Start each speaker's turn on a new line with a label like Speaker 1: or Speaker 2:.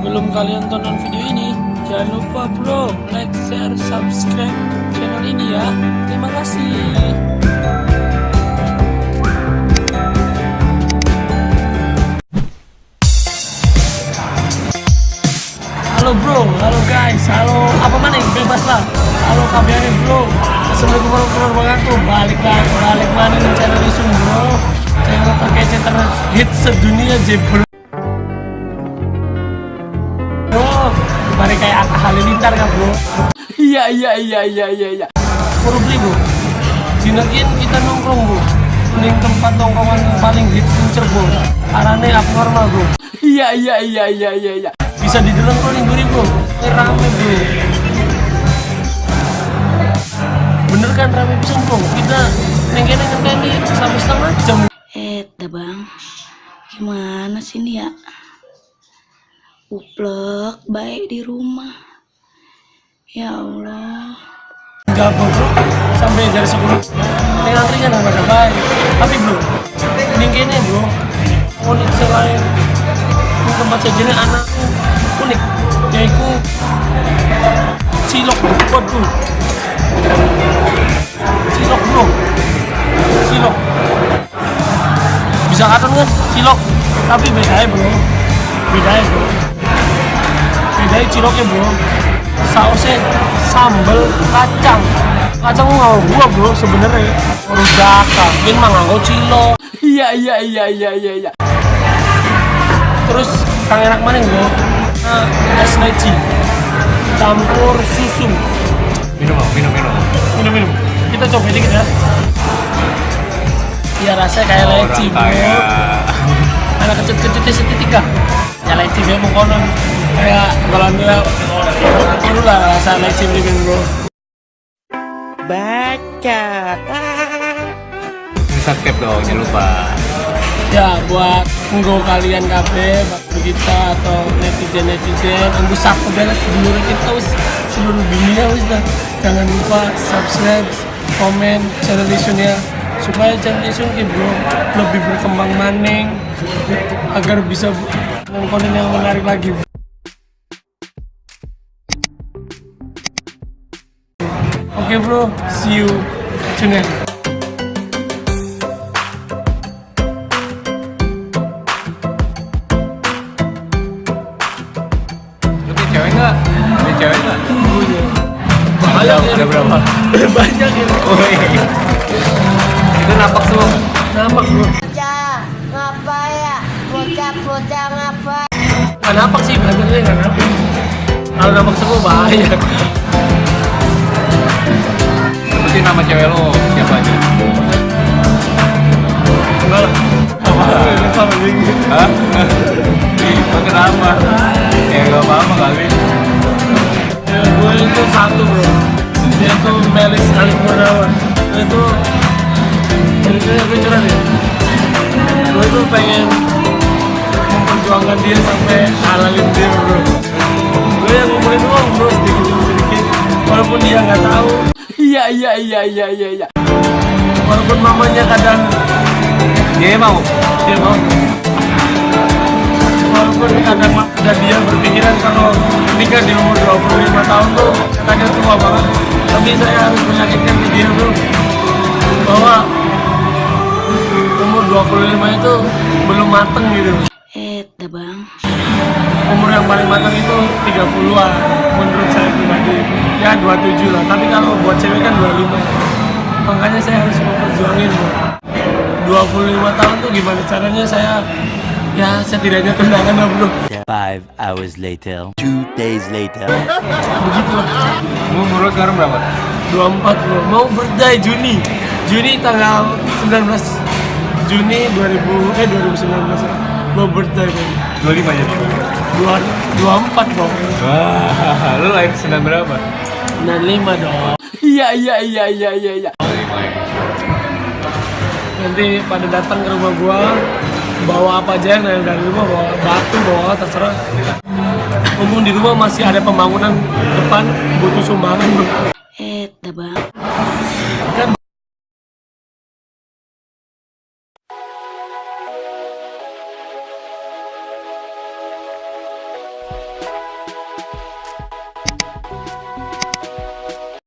Speaker 1: Sebelum kalian tonton video ini, jangan lupa bro, like, share, subscribe channel ini ya. Terima kasih. Halo bro, halo guys, halo apa mana yang bebas lah. Halo kabarnya bro. Assalamualaikum warahmatullahi wabarakatuh. Balik mana di channel Isun bro. Channel terkece terhit sedunia bro. Mari kayak Atta Halilintar kan bro. Iya. Baru beli bro. Dinakin kita nongkrong bro. Mending tempat nongkrongan paling hits Incer bro. Arane abnormal bro. Iya. Bisa dibilang bro nih bro. Ini rame bro. Bener kan rame bisa bro. Kita nengke-nengke sampai setengah jam.
Speaker 2: Dah bang, gimana sih ini ya? Uplek baik di rumah. Ya Allah.
Speaker 1: Enggak bro, sampai dari 10 ngantri kan ada baik. Tapi bro, ini bro, unik selain tempat sajiannya anak unik, yaitu cilok bro. Cilok bro, cilok. Bisa katakan kan cilok, tapi bedanya bro, bedanya ciloknya bro, sausnya sambal kacang nggak gua bro sebenarnya rujaka, mungkin mah nggak cilok. Iya. Terus kang enak mana bro? Es leci campur susu. Minum. Kita coba dikit ya. Iya rasanya kayak leci bro. Anak kecut-kecutnya seketika. Ya leci dia mengkonon kayak kalau anda baru lah rasa leci bro.
Speaker 2: Baca.
Speaker 3: Subscribe dong, jangan lupa.
Speaker 1: Ya buat nggo kalian kabeh kita atau netizen embus satu beres seluruh kita seluruh dunia dah. Jangan lupa subscribe, komen channel Isun ya, supaya channel Isun bro lebih berkembang maning agar bisa konten yang menarik lagi. Oke bro, see you tune in.
Speaker 3: Cewek nggak? Ada berapa?
Speaker 1: Banyak ya.
Speaker 3: Oh, iya. Itu napak semua.
Speaker 1: Namak bro.
Speaker 2: Ngapa ya? Bocah ngapa?
Speaker 1: Nggak napak sih, benernya nggak napak. Kalau napak semua bahaya.
Speaker 3: Sebutin nama cewek lo siapa aja?
Speaker 1: Enggak lah. Apa lagi?
Speaker 3: Hah? Kenapa? Ya nggak apa-apa kali.
Speaker 1: Ya, gue itu satu bro. Dia tuh Melis Alif-Murnawan. Dia tuh ceritanya gue curhat ya. Gue tuh pengen memperjuangkan dia sampai halalin dia bro. Gue yang ngomongin doang bro, sedikit walaupun dia nggak tahu. Iya. Walaupun mamanya kadang
Speaker 3: Dia mau.
Speaker 1: Walaupun kadang dan dia berpikiran kalau nikah di umur 25 tahun tuh katanya tua banget. Tapi saya harus meyakinkan ke dia bro bahwa umur 25 itu belum mateng gitu.
Speaker 2: Dah bang.
Speaker 1: Umur yang paling matang itu 30-an menurut saya pribadi. Ya 27 lah, tapi kalau buat cewek kan 25. Makanya saya harus memperjuangin bro. 25 tahun tuh gimana caranya saya ya setidaknya tendangan lah bro.
Speaker 4: 5 hours later, 2 days later.
Speaker 1: Begitulah.
Speaker 3: Umur lo sekarang berapa?
Speaker 1: 24 bro, mau birthday Juni tanggal 19 Juni 2019 ya. Mau birthday bro.
Speaker 3: 25 ya?
Speaker 1: 24 bro.
Speaker 3: Wah, lo lahir 9 berapa?
Speaker 1: 95 dong. Iya. Nanti pada datang ke rumah gua bawa apa aja yang dari rumah, bawa batu, bawa terserah. Umum di rumah masih ada pembangunan depan, butuh sumbangan bro.
Speaker 2: Dah bang.